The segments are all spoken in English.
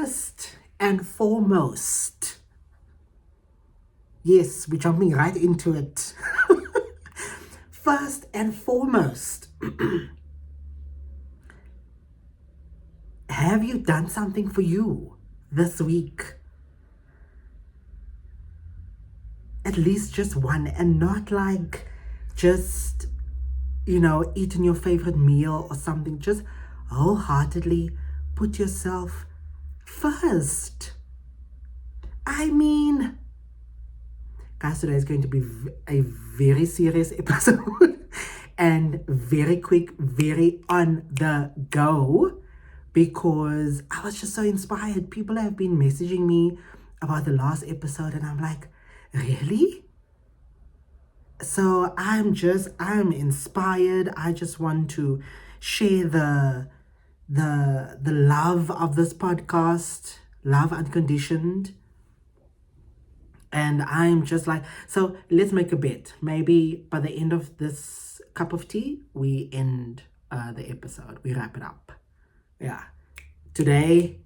First and foremost, yes, we're jumping right into it. First and foremost, have you done something for you this week? At least just one, and not like just, eating your favorite meal or something. Just wholeheartedly put yourself first. I mean, guys, today is going to be a very serious episode and very quick, very on the go, because I was just so inspired. People have been messaging me about the last episode, and I'm like, really? So I'm inspired. I just want to share the love of this podcast, love unconditioned. And I'm just like, so let's make a bet. Maybe by the end of this cup of tea, we end the episode. We wrap it up. Yeah. Today,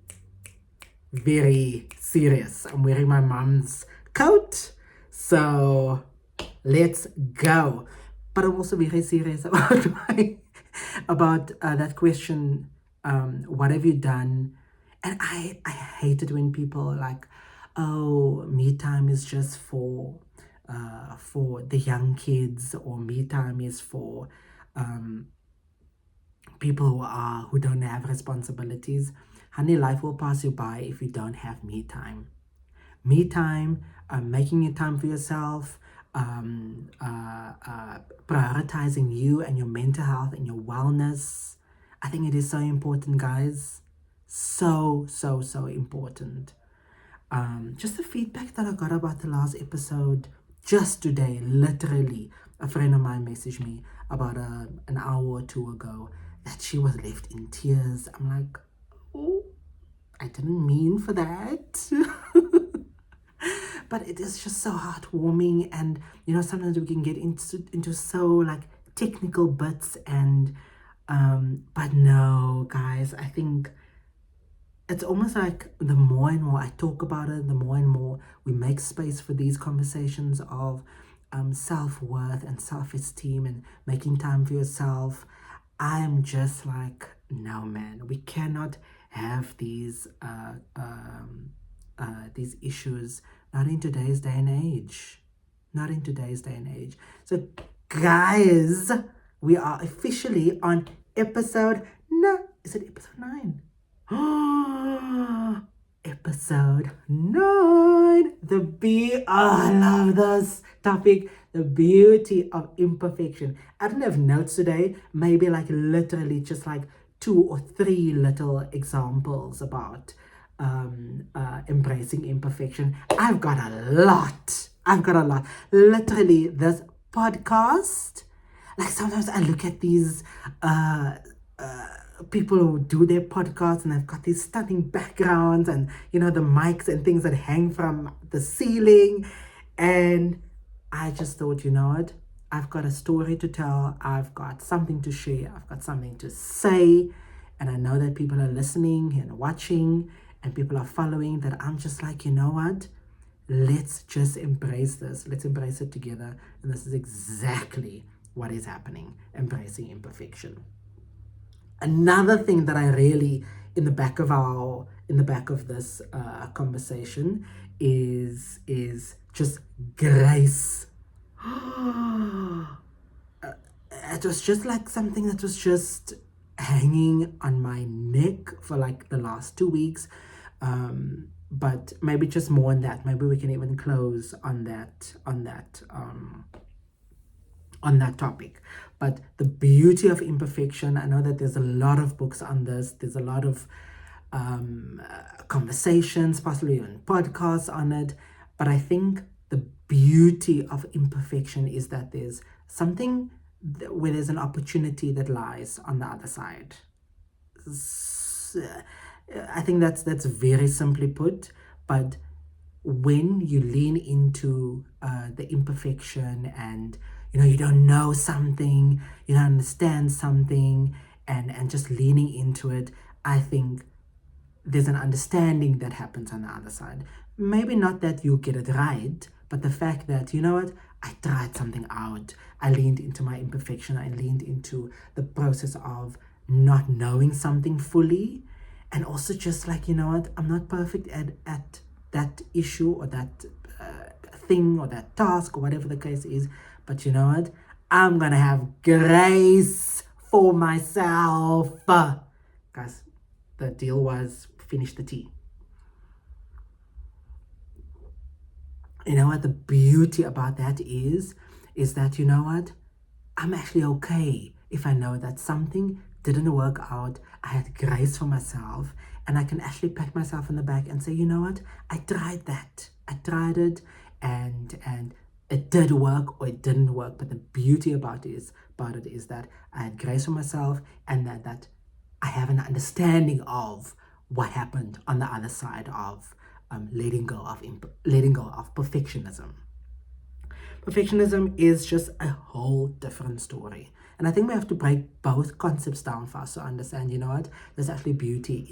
very serious. I'm wearing my mom's coat. So let's go. But I'm also very serious about about that question. What have you done? And I hate it when people are like, oh, me time is just for the young kids, or me time is for people who don't have responsibilities. Honey, life will pass you by if you don't have me time. Me time, making your time for yourself, prioritizing you and your mental health and your wellness. I think it is so important, guys. So important. Just the feedback that I got about the last episode just today, literally, a friend of mine messaged me about an hour or two ago that she was left in tears. I'm like, oh, I didn't mean for that. But it is just so heartwarming, and sometimes we can get into so like technical bits, and but no, guys, I think it's almost like the more and more I talk about it, the more and more we make space for these conversations of self-worth and self-esteem and making time for yourself. I'm just like, no, man, we cannot have these issues, not in today's day and age. Not in today's day and age. So, guys, we are officially on episode is it episode 9? Episode 9. I love this topic. The beauty of imperfection. I don't have notes today. Maybe like literally just like 2 or 3 little examples about embracing imperfection. I've got a lot. Literally, this podcast, like sometimes I look at these people who do their podcasts, and they've got these stunning backgrounds, and the mics and things that hang from the ceiling, and I just thought, what, I've got a story to tell, I've got something to share, I've got something to say, and I know that people are listening and watching, and people are following, that I'm just like, what, let's just embrace this, let's embrace it together. And this is exactly what is happening, embracing imperfection. Another thing that I really, in the back of this conversation, is just grace. It was just like something that was just hanging on my neck for like the last 2 weeks, but maybe just more on that. Maybe we can even close on that topic. But the beauty of imperfection, I know that there's a lot of books on this, there's a lot of conversations, possibly even podcasts on it, but I think the beauty of imperfection is that there's something where there's an opportunity that lies on the other side. I think that's very simply put, but when you lean into the imperfection, and you don't know something, you don't understand something, and just leaning into it, I think there's an understanding that happens on the other side. Maybe not that you get it right, but the fact that, you know what, I tried something out. I leaned into my imperfection. I leaned into the process of not knowing something fully. And also just like, you know what, I'm not perfect at that issue or that thing or that task or whatever the case is. But you know what, I'm going to have grace for myself. Guys, the deal was finish the tea. You know what the beauty about that is that, you know what, I'm actually okay if I know that something didn't work out. I had grace for myself, and I can actually pat myself on the back and say, you know what, I tried that. I tried it, and it did work or it didn't work. But the beauty about it is that I had grace for myself, and that I have an understanding of what happened on the other side of letting go of perfectionism. Perfectionism is just a whole different story. And I think we have to break both concepts down for us to understand, you know what, there's actually beauty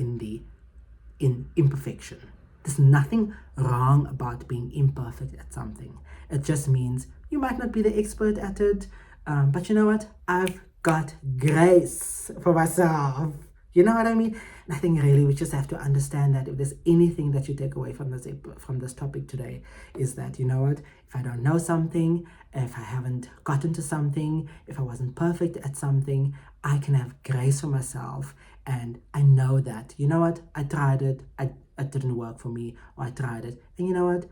in imperfection. There's nothing wrong about being imperfect at something. It just means you might not be the expert at it, but you know what, I've got grace for myself. You know what I mean? And I think really we just have to understand that if there's anything that you take away from this topic today, is that, you know what, if I don't know something, if I haven't gotten to something, if I wasn't perfect at something, I can have grace for myself. And I know that, you know what, I tried it, it didn't work for me, or I tried it, and you know what,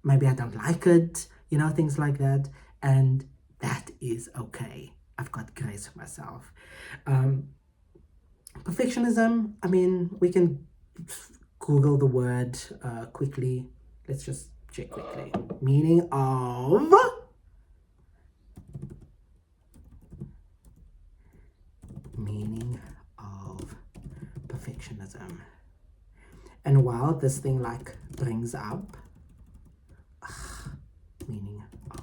maybe I don't like it, you know, things like that. And that is okay. I've got grace for myself. Perfectionism, I mean, we can Google the word quickly. Let's just check quickly. Meaning of perfectionism. And while this thing like brings up meaning of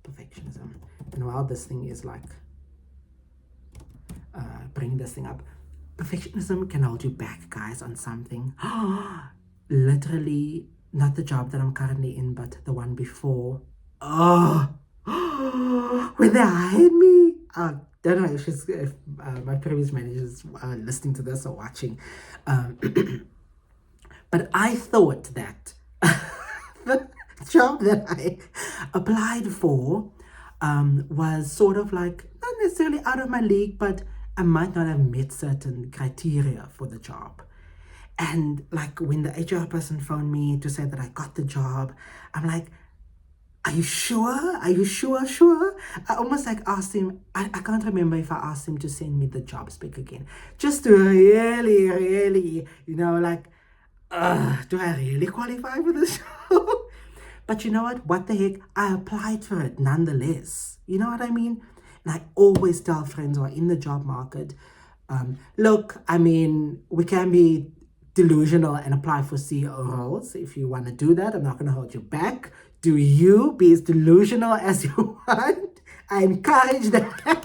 perfectionism, and while this thing is like bringing this thing up, perfectionism can hold you back, guys, on something. Literally, not the job that I'm currently in, but the one before. Oh, when they hired me. Don't know if my previous managers are listening to this or watching. But I thought that the job that I applied for was sort of like not necessarily out of my league, but I might not have met certain criteria for the job. And like when the HR person phoned me to say that I got the job, I'm like, are you sure? Are you sure? Sure? I almost like asked him, I can't remember if I asked him to send me the job spec again. Just to really, you know, like, do I really qualify for this job? But you know what? What the heck? I applied for it nonetheless. You know what I mean? And I always tell friends who are in the job market, look, I mean, we can be delusional and apply for CEO roles. If you want to do that, I'm not going to hold you back. Do you be as delusional as you want? I encourage that.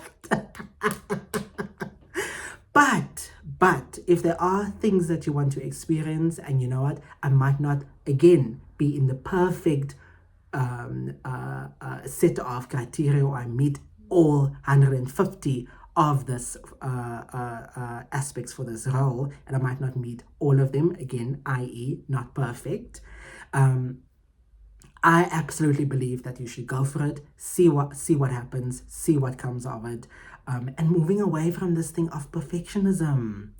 But if there are things that you want to experience, and you know what, I might not again be in the perfect set of criteria, or I meet all 150 of this aspects for this role, and I might not meet all of them again, i.e. not perfect. I absolutely believe that you should go for it, see what happens, see what comes of it, and moving away from this thing of perfectionism.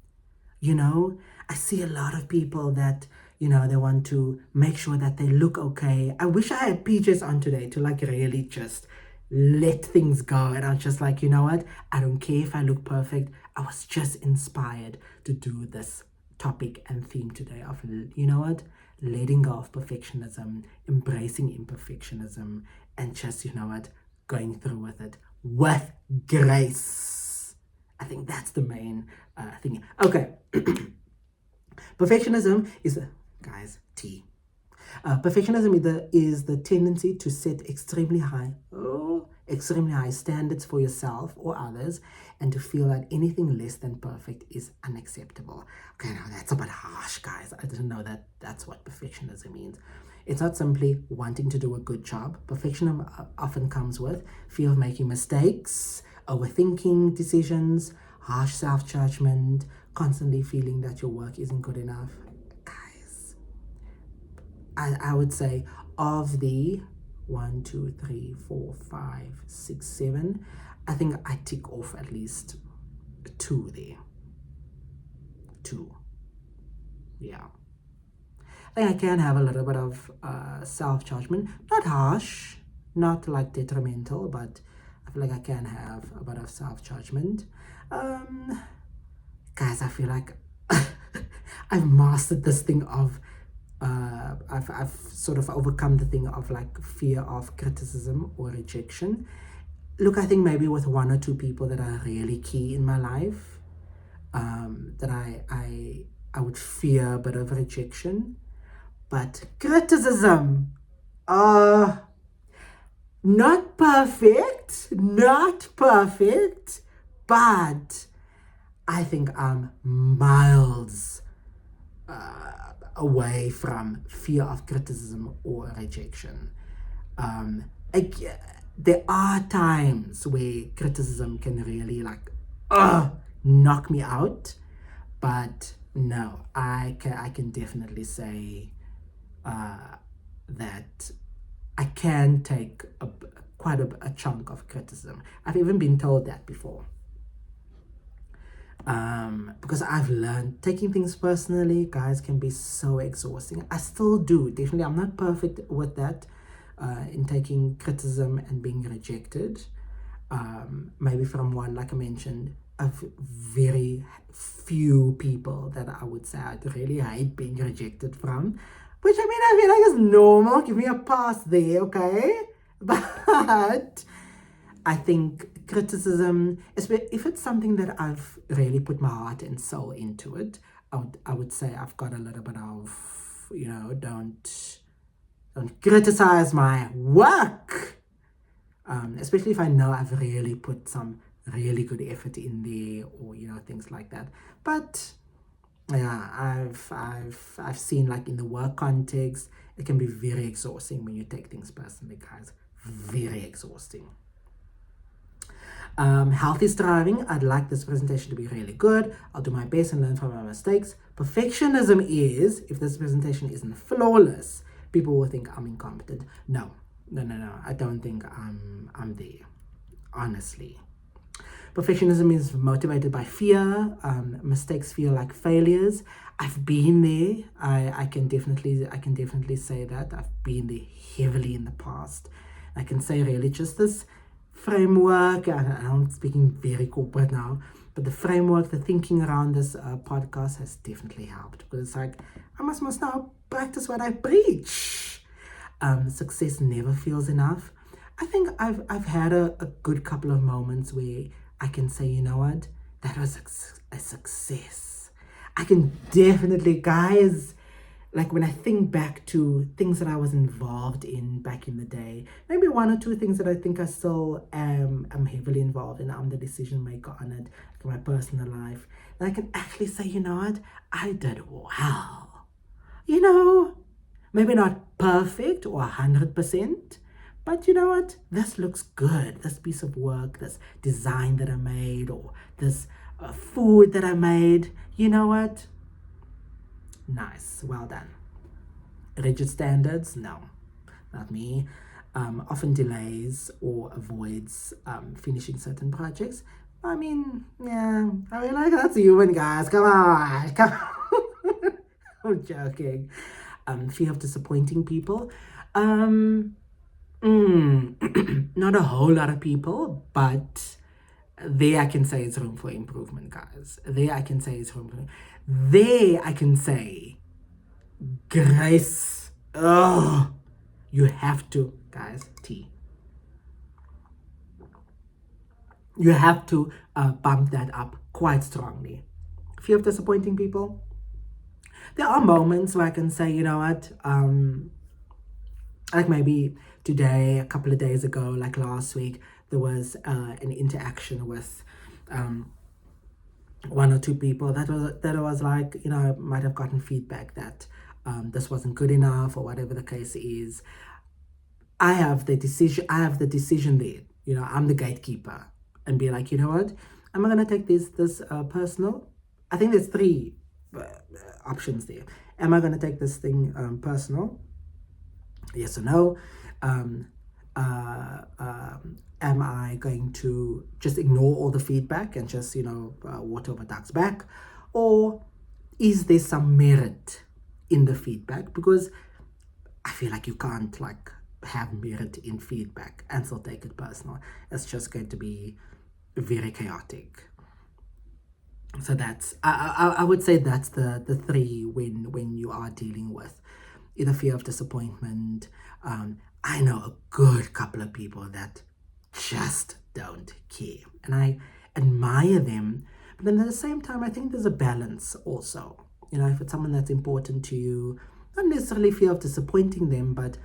You know, I see a lot of people that, you know, they want to make sure that they look okay. I wish I had PJs on today to like really just let things go. And I was just like, you know what? I don't care if I look perfect. I was just inspired to do this topic and theme today of, you know what? Letting go of perfectionism, embracing imperfectionism, and just, you know what? Going through with it with grace. I think that's the main thing. Okay. Perfectionism is, guys, Perfectionism is the tendency to set extremely high extremely high standards for yourself or others, and to feel that anything less than perfect is unacceptable. Okay, now that's a bit harsh, guys. I didn't know that that's what perfectionism means. It's not simply wanting to do a good job. Perfectionism often comes with fear of making mistakes, overthinking decisions, harsh self-judgment, constantly feeling that your work isn't good enough. Guys, I would say of the 1, 2, 3, 4, 5, 6, 7, I think I tick off at least two there. Two. Yeah. I think I can have a little bit of self-judgment. Not harsh, not like detrimental, but I feel like I can have a bit of self-judgment. Guys, I feel like I've mastered this thing of I've sort of overcome the thing of like fear of criticism or rejection. Look, I think maybe with one or two people that are really key in my life, that I would fear a bit of rejection. But criticism, not perfect, but I think I'm miles away from fear of criticism or rejection. There are times where criticism can really like knock me out, but no, I can definitely say that I can take quite a chunk of criticism. I've even been told that before. Because I've learned taking things personally, guys, can be so exhausting. I still do, definitely. I'm not perfect with that, in taking criticism and being rejected. Maybe from one, like I mentioned, of very few people that I would say I'd really hate being rejected from. Which, I mean, I feel like it's normal. Give me a pass there, okay? But I think criticism, if it's something that I've really put my heart and soul into it, I would say I've got a little bit of, don't criticize my work. Especially if I know I've really put some really good effort in there, or things like that. But yeah, I've seen, like, in the work context, it can be very exhausting when you take things personally, guys. Very exhausting. Healthy striving. I'd like this presentation to be really good. I'll do my best and learn from my mistakes. Perfectionism is, if this presentation isn't flawless, people will think I'm incompetent. No. I don't think I'm there, honestly. Perfectionism is motivated by fear. Mistakes feel like failures. I've been there. I can definitely say that I've been there heavily in the past. I can say really just this framework. I'm speaking very corporate now, but the framework, the thinking around this podcast has definitely helped, because it's like I must now practice what I preach. Success never feels enough. I think I've had a good couple of moments where I can say, you know what, that was a success. I can definitely, guys, like when I think back to things that I was involved in back in the day, maybe one or two things that I think I still am heavily involved in. I'm the decision maker on it, like my personal life. And I can actually say, you know what, I did well. Maybe not perfect or 100%, but you know what? This looks good. This piece of work, this design that I made, or this food that I made. You know what? Nice. Well done. Rigid standards? No, not me. Often delays or avoids finishing certain projects. I mean, yeah. I mean, like, that's human, guys. Come on. I'm joking. Fear of disappointing people. Not a whole lot of people, but there I can say it's room for improvement, guys. There I can say it's room for. There I can say, grace. Oh, you have to, guys. You have to bump that up quite strongly. Fear of disappointing people. There are moments where I can say, you know what, like maybe today, a couple of days ago, like last week, there was an interaction with one or two people that was like, might have gotten feedback that this wasn't good enough or whatever the case is. I have the decision there. I'm the gatekeeper, and be like, you know what? Am I gonna take this personal? I think there's three options there. Am I gonna take this thing personal? Yes or no? Am I going to just ignore all the feedback and just water over duck's back, or is there some merit in the feedback? Because I feel like you can't have merit in feedback and still take it personal. It's just going to be very chaotic. So that's I would say that's the three when you are dealing with either fear of disappointment. I know a good couple of people that just don't care, and I admire them. But then at the same time, I think there's a balance also. If it's someone that's important to you, not necessarily fear of disappointing them, but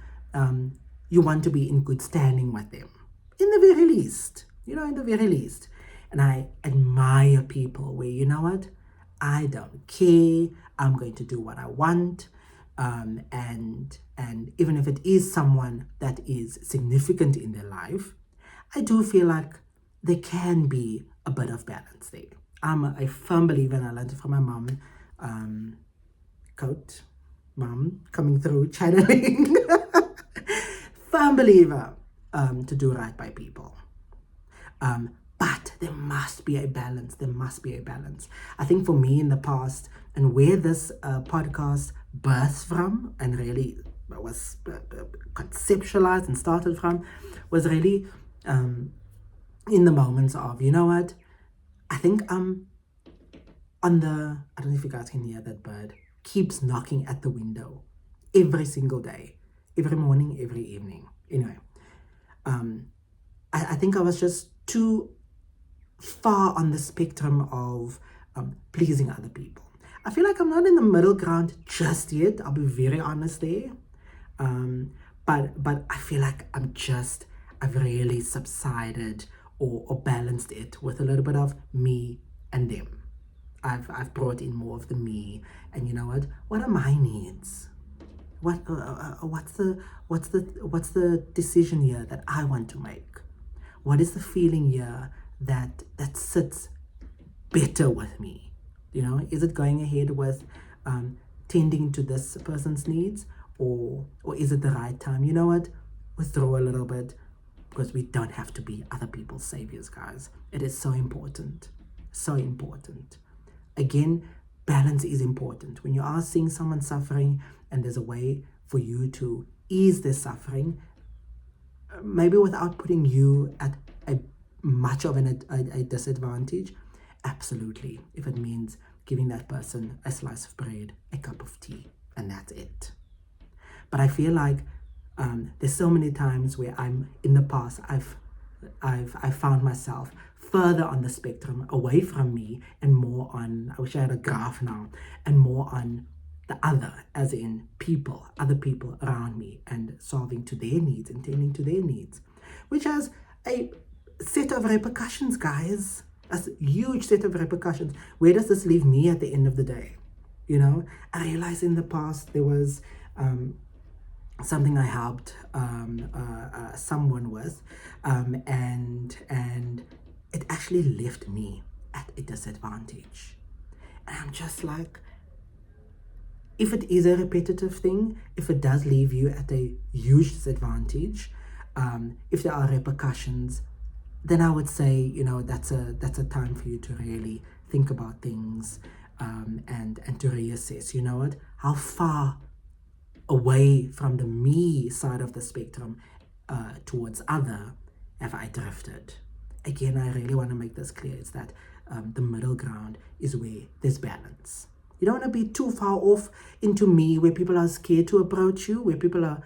you want to be in good standing with them, in the very least. In the very least. And I admire people where, you know what, I don't care. I'm going to do what I want. And even if it is someone that is significant in their life, I do feel like there can be a bit of balance there. I'm a firm believer, and I learned it from my mom. Quote, mom, coming through, channeling. Firm believer to do right by people. But there must be a balance. There must be a balance. I think for me in the past, and where this podcast birthed from and really was conceptualized and started from, was really in the moments of, you know what, I think I'm on the, I don't know if you guys can hear that bird, keeps knocking at the window every single day, every morning, every evening. Anyway, I think I was just too far on the spectrum of pleasing other people. I feel like I'm not in the middle ground just yet. I'll be very honest there. But I feel like I've really subsided or balanced it with a little bit of me and them. I've brought in more of the me, and you know what are my needs? What's the decision here that I want to make? What is the feeling here that sits better with me? Is it going ahead with tending to this person's needs, or is it the right time? You know what? Withdraw a little bit, because we don't have to be other people's saviors, guys. It is so important. So important. Again, balance is important. When you are seeing someone suffering and there's a way for you to ease their suffering, maybe without putting you at a much of a disadvantage, absolutely. If it means giving that person a slice of bread, a cup of tea, and that's it. But I feel like there's so many times where in the past I've found myself further on the spectrum, away from me, and more on, I wish I had a graph now, and more on the other, as in other people around me, and solving to their needs and tending to their needs, which has a set of repercussions, guys. A huge set of repercussions. Where does this leave me at the end of the day? I realized in the past there was something I helped someone with, and it actually left me at a disadvantage. And I'm just like, if it is a repetitive thing, if it does leave you at a huge disadvantage, if there are repercussions, then I would say, that's a time for you to really think about things, and to reassess, how far away from the me side of the spectrum towards other have I drifted. Again, I really want to make this clear. It's that the middle ground is where there's balance. You don't want to be too far off into me, where people are scared to approach you, where people are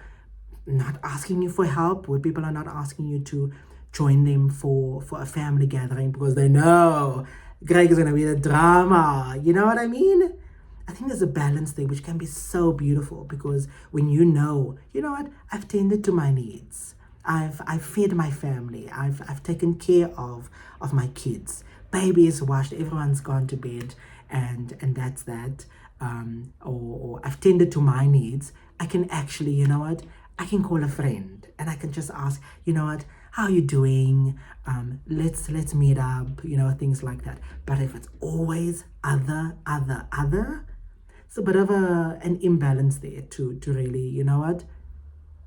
not asking you for help, where people are not asking you to join them for a family gathering because they know Greg is going to be the drama. You know what I mean? I think there's a balance there which can be so beautiful, because when you know what, I've tended to my needs. I've fed my family. I've taken care of my kids. Baby is washed. Everyone's gone to bed, and that's that. Or I've tended to my needs. I can actually, you know what? I can call a friend and I can just ask, you know what? How are you doing? Let's meet up. You know, things like that. But if it's always other, it's a bit of an imbalance there to really, you know what?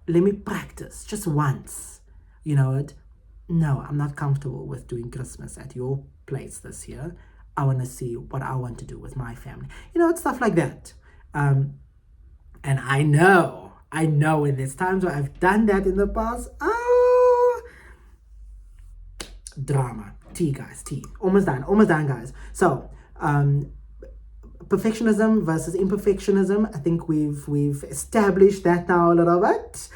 Let me practice just once. You know what? No, I'm not comfortable with doing Christmas at your place this year. I want to see what I want to do with my family. You know, it's stuff like that. Um, and I know when there's times where I've done that in the past. Oh, drama. Tea, guys, tea. Almost done, guys. So, perfectionism versus imperfectionism. I think we've established that now a little bit.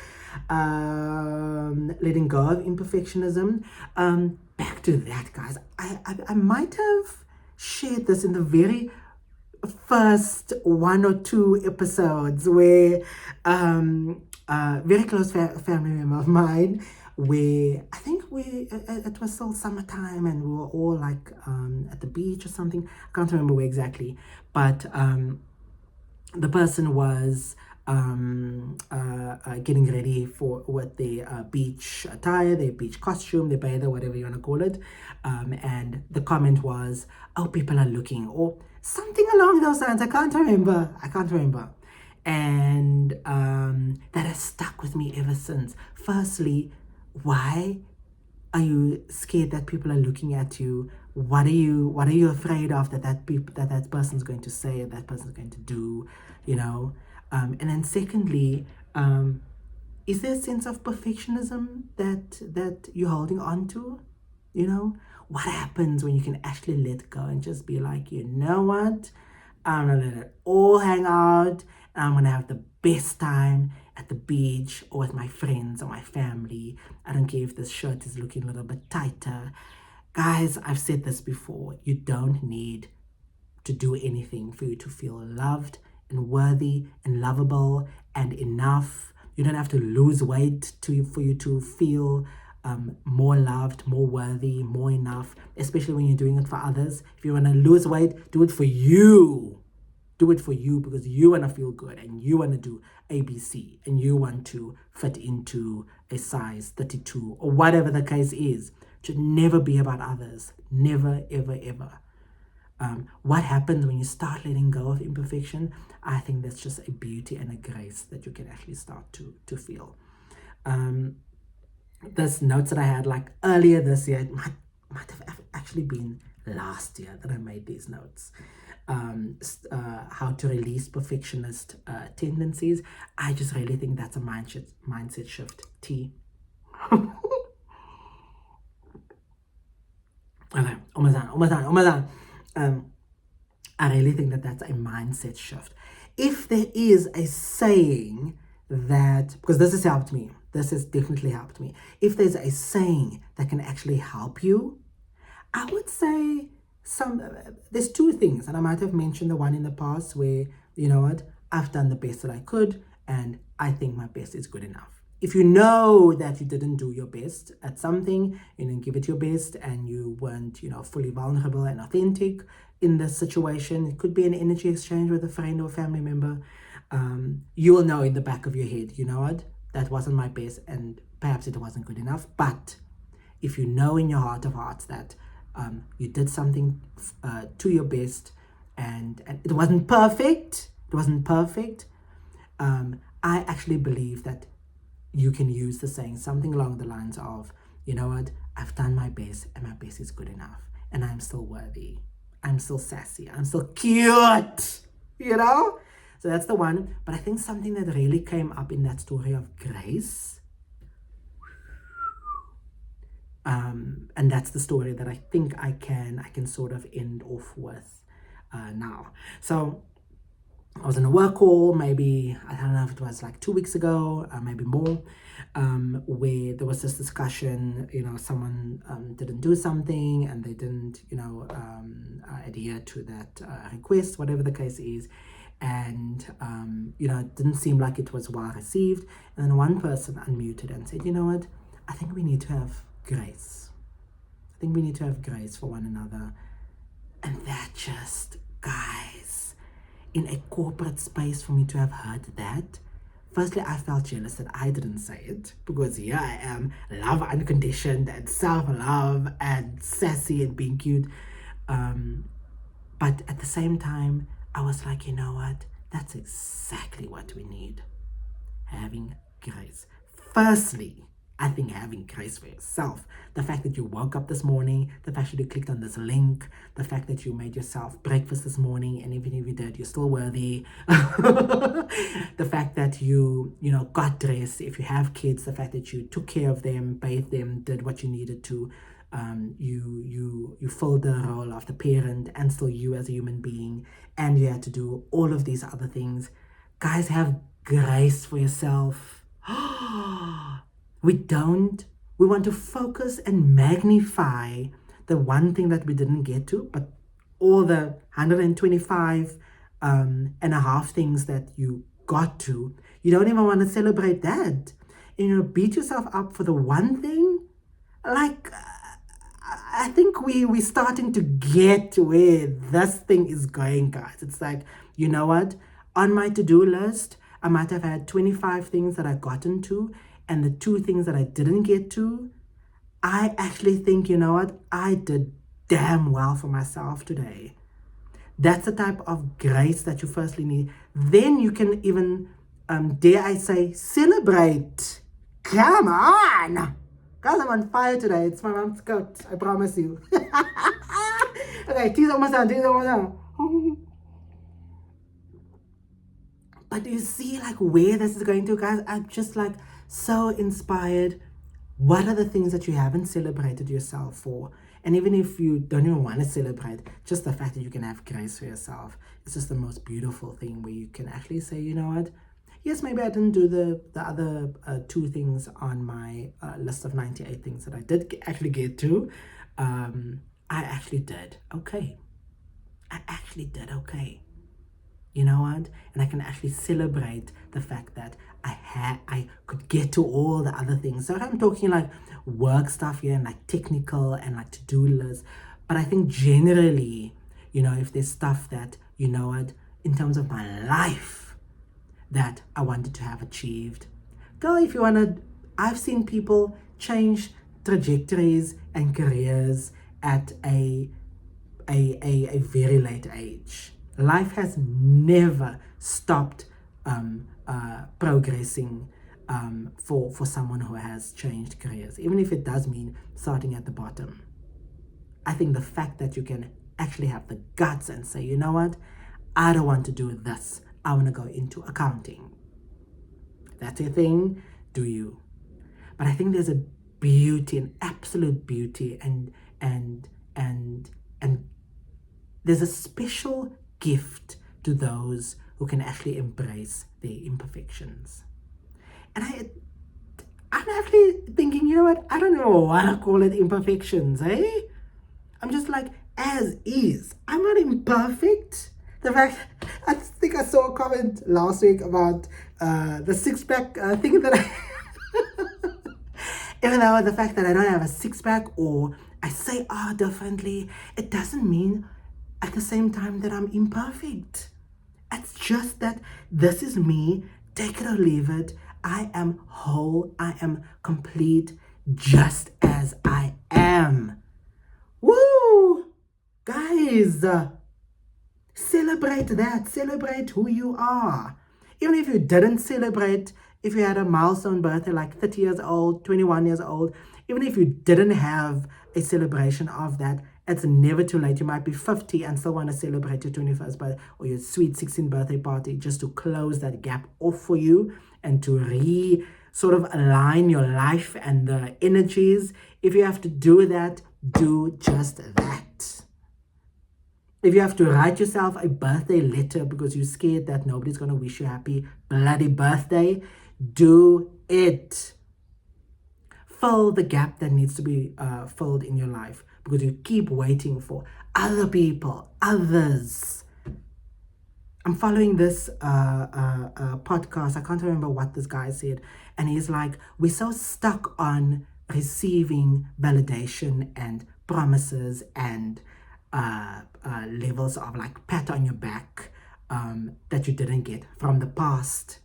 Letting go of imperfectionism. Back to that, guys. I might have shared this in the very first one or two episodes where very close family member of mine, where I think it was still summertime and we were all like at the beach or something. I can't remember where exactly, but the person was getting ready for with their beach attire, their beach costume, their bather, whatever you want to call it. And the comment was, "Oh, people are looking," or something along those lines. I can't remember. And that has stuck with me ever since. Firstly, why are you scared that people are looking at you? What are you afraid of that person's going to say, or that person's going to do, you know? And then secondly, is there a sense of perfectionism that you're holding on to? You know, what happens when you can actually let go and just be like, you know what? I'm gonna let it all hang out, and I'm gonna have the best time at the beach or with my friends or my family. I don't care if this shirt is looking a little bit tighter. Guys, I've said this before. You don't need to do anything for you to feel loved and worthy and lovable and enough. You don't have to lose weight for you to feel more loved, more worthy, more enough, especially when you're doing it for others. If you want to lose weight, do it for you. Do it for you because you want to feel good and you want to do ABC and you want to fit into a size 32 or whatever the case is. It should never be about others. Never, ever, ever. What happens when you start letting go of imperfection? I think that's just a beauty and a grace that you can actually start to feel. This notes that I had like earlier this year, it might have actually been last year that I made these notes. How to release perfectionist tendencies. I just really think that's a mindset shift. T. Okay, almost done. I really think that's a mindset shift. If there is a saying that, because this has helped me, this has definitely helped me. If there's a saying that can actually help you, I would say there's two things, and I might have mentioned the one in the past where, you know what, I've done the best that I could, and I think my best is good enough. If you know that you didn't do your best at something, you didn't give it your best, and you weren't, you know, fully vulnerable and authentic in this situation, it could be an energy exchange with a friend or family member. You will know in the back of your head, you know what, that wasn't my best, and perhaps it wasn't good enough. But if you know in your heart of hearts that you did something to your best, and it wasn't perfect, I actually believe that you can use the saying something along the lines of, you know what, I've done my best and my best is good enough, and I'm still worthy, I'm still sassy, I'm still cute, you know? So that's the one. But I think something that really came up in that story of Grace, and that's the story that I think I can sort of end off with now. So I was in a work call, maybe, I don't know if it was like 2 weeks ago, maybe more, where there was this discussion, you know, someone didn't do something and they didn't, you know, adhere to that request, whatever the case is. And, you know, it didn't seem like it was well received. And then one person unmuted and said, you know what, I think we need to have grace. I think we need to have grace for one another. And that just, guys, in a corporate space, for me to have heard that, firstly, I felt jealous that I didn't say it, because here I am, love unconditioned and self-love and sassy and being cute. But at the same time, I was like, you know what? That's exactly what we need. Having grace. Firstly, I think having grace for yourself. The fact that you woke up this morning, the fact that you clicked on this link, the fact that you made yourself breakfast this morning, and even if you did, you're still worthy. The fact that you got dressed, if you have kids, the fact that you took care of them, bathed them, did what you needed to. You filled the role of the parent and still you as a human being, and you had to do all of these other things. Guys, have grace for yourself. We want to focus and magnify the one thing that we didn't get to, but all the 125 and a half things that you got to, you don't even want to celebrate that. Beat yourself up for the one thing. Like, I think we're starting to get to where this thing is going, guys. It's like, you know what? On my to-do list, I might have had 25 things that I gotten to, and the 2 things that I didn't get to, I actually think, you know what? I did damn well for myself today. That's the type of grace that you firstly need. Then you can even, dare I say, celebrate. Come on! Guys, I'm on fire today. It's my mom's coat. I promise you. Okay, tea's almost done. But you see, like, where this is going to, guys? I'm just, like, so inspired. What are the things that you haven't celebrated yourself for? And even if you don't even want to celebrate, just the fact that you can have grace for yourself, it's just the most beautiful thing, where you can actually say, you know what? Yes, maybe I didn't do the other 2 things on my list of 98 things that I did actually get to. I actually did okay. I actually did okay. You know what? And I can actually celebrate the fact that I could get to all the other things. So I'm talking like work stuff here and like technical and like to-do lists. But I think generally, if there's stuff that, you know what, in terms of my life that I wanted to have achieved. Girl, if you want to, I've seen people change trajectories and careers at a very late age. Life has never stopped progressing for someone who has changed careers, even if it does mean starting at the bottom. I think the fact that you can actually have the guts and say, you know what, I don't want to do this. I want to go into accounting. That's your thing, do you? But I think there's a beauty, an absolute beauty, and there's a special gift to those who can actually embrace their imperfections. And I'm actually thinking, you know what? I don't know what I call it imperfections, eh? I'm just like, as is. I'm not imperfect. The fact, I think I saw a comment last week about the six-pack thing that even though the fact that I don't have a six-pack or I say differently, it doesn't mean at the same time that I'm imperfect. It's just that this is me, take it or leave it. I am whole, I am complete, just as I am. Woo! Guys, celebrate that. Celebrate who you are. Even if you didn't celebrate, if you had a milestone birthday like 30 years old, 21 years old, even if you didn't have a celebration of that, it's never too late. You might be 50 and still want to celebrate your 21st birthday or your sweet 16th birthday party, just to close that gap off for you and to sort of align your life and the energies. If you have to do that, do just that. If you have to write yourself a birthday letter because you're scared that nobody's going to wish you happy bloody birthday, do it. Fill the gap that needs to be filled in your life, because you keep waiting for other people, others. I'm following this podcast. I can't remember what this guy said. And he's like, we're so stuck on receiving validation and promises and levels of like pat on your back that you didn't get from the past.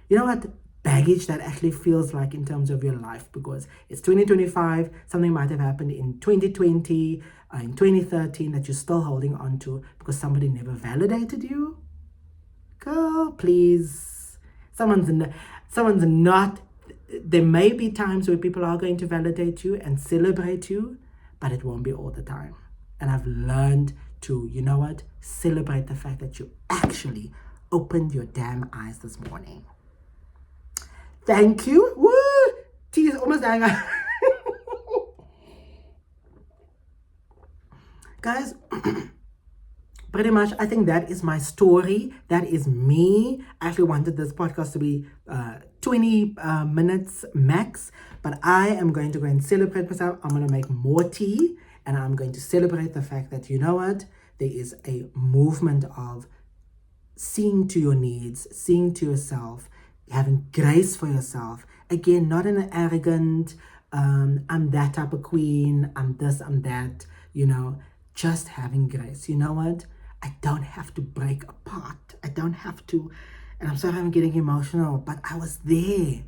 You know what baggage that actually feels like in terms of your life, because it's 2025, something might have happened in 2020, in 2013 that you're still holding on to because somebody never validated you. Girl, please. Someone's not. There may be times where people are going to validate you and celebrate you, but it won't be all the time. And I've learned to, you know what, celebrate the fact that you actually opened your damn eyes this morning. Thank you. Woo! Tea is almost dying. Guys, pretty much, I think that is my story. That is me. I actually wanted this podcast to be 20 minutes max, but I am going to go and celebrate myself. I'm going to make more tea, and I'm going to celebrate the fact that, you know what, there is a movement of seeing to your needs, seeing to yourself, having grace for yourself. Again, not in an arrogant, I'm that type of queen, I'm this, I'm that, just having grace. You know what? I don't have to break apart. I don't have to, and I'm sorry I'm getting emotional, but I was there.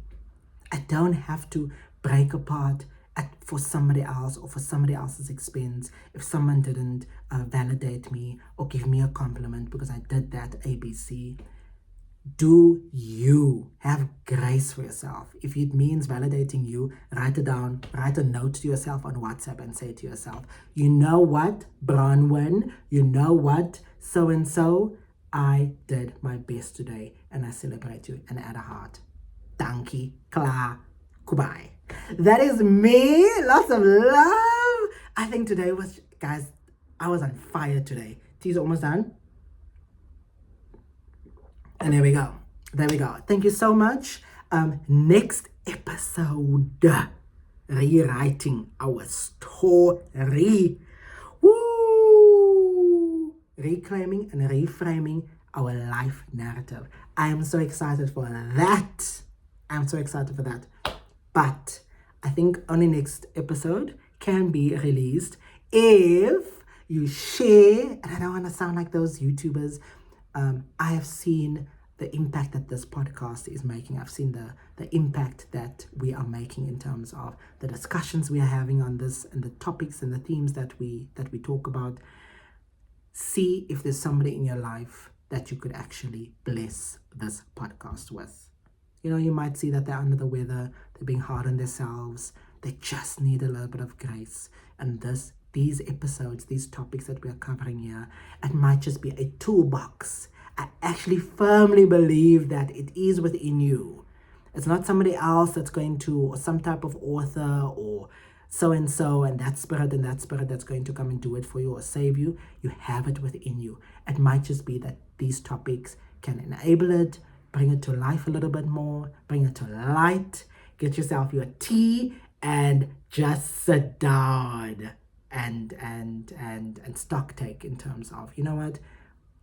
I don't have to break apart for somebody else or for somebody else's expense if someone didn't validate me or give me a compliment because I did that ABC. Do you have grace for yourself? If it means validating you, write it down, write a note to yourself on WhatsApp and say to yourself, you know what, Bronwyn, you know what, so-and-so, I did my best today and I celebrate you and add a heart. Dankie, klaar, goodbye. That is me. Lots of love. I think today was, guys, I was on fire today. Tea's almost done. And there we go. There we go. Thank you so much. Next episode, rewriting our story. Woo! Reclaiming and reframing our life narrative. I am so excited for that. I'm so excited for that. But I think only next episode can be released if you share. And I don't want to sound like those YouTubers. I have seen the impact that this podcast is making. I've seen the impact that we are making in terms of the discussions we are having on this and the topics and the themes that we talk about. See if there's somebody in your life that you could actually bless this podcast with. You might see that they're under the weather, they're being hard on themselves, they just need a little bit of grace. And these episodes, these topics that we are covering here, it might just be a toolbox. I actually firmly believe that it is within you. It's not somebody else that's going to, or some type of author or so-and-so and that spirit that's going to come and do it for you or save you. You have it within you. It might just be that these topics can enable it, bring it to life a little bit more, bring it to light, get yourself your tea and just sit down and stock take in terms of, you know what,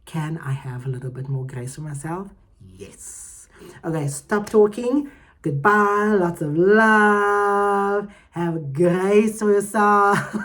can I have a little bit more grace for myself? Yes. Okay, stop talking. Goodbye. Lots of love. Have grace for yourself.